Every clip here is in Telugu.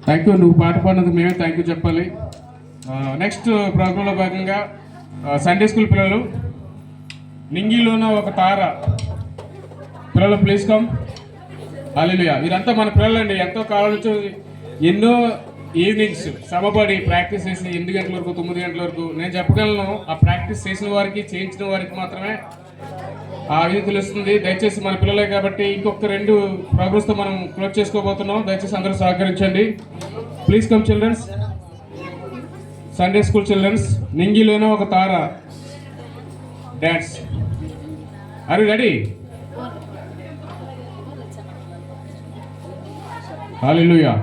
Thank you. నువ్వు పాట పాడినందుకు మేమే థ్యాంక్ యూ చెప్పాలి. నెక్స్ట్ ప్రోగ్రాంలో భాగంగా సండే స్కూల్ పిల్లలు నింగిలోన ఒక తార పిల్లలు ప్లీజ్ కమ్. హల్లెలూయా. వీరంతా మన పిల్లలండి. ఎంతో కాలం నుంచి ఎన్నో ఈవినింగ్స్ శ్రమపడి ప్రాక్టీస్ చేసి 8 గంటల వరకు 9 గంటల వరకు నేను చెప్పగలను. ఆ ప్రాక్టీస్ చేసిన వారికి చేయించిన వారికి మాత్రమే ఆ ఇది తెలుస్తుంది. దయచేసి మన పిల్లలే కాబట్టి ఇంకొక 2 ప్రోగ్రామ్స్తో మనం క్లోజ్ చేసుకోబోతున్నాం. దయచేసి అందరూ సహకరించండి. Please come childrens. Sunday school childrens, నింగిలోనే ఒక తార dance. Are you ready? Hallelujah.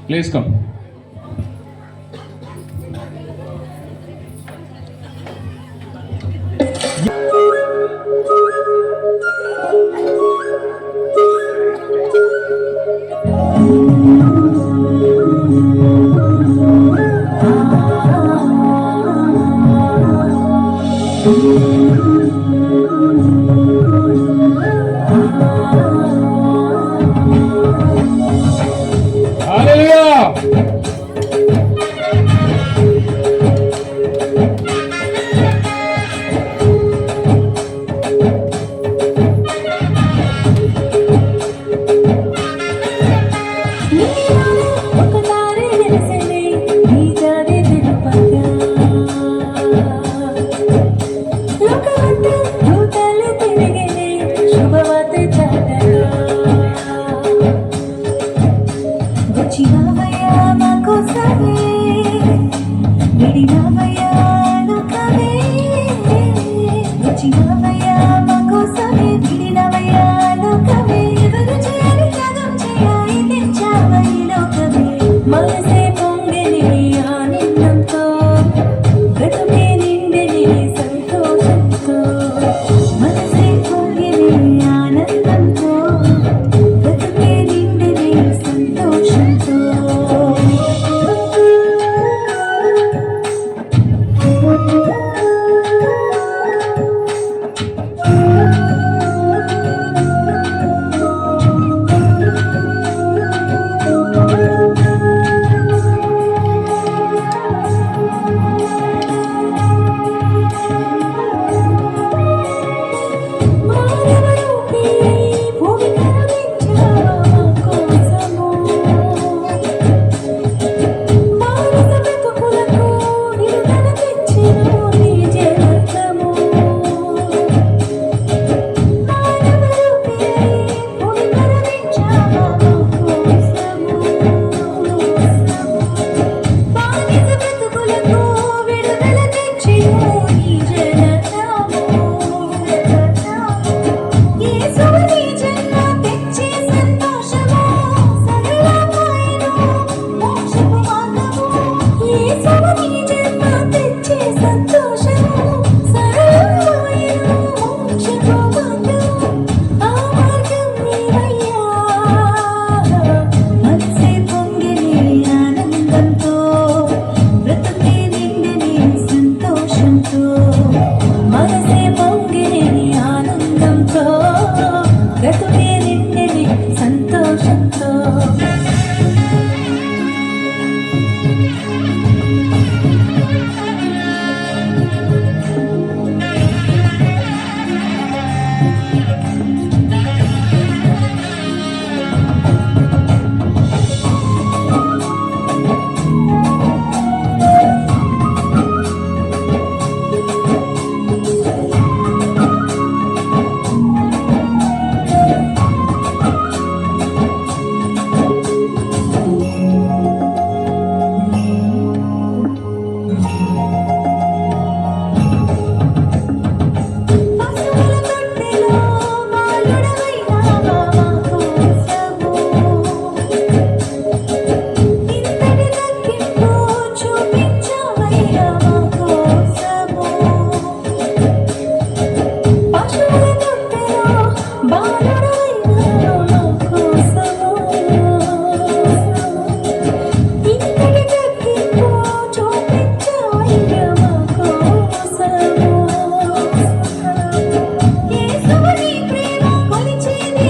Please come.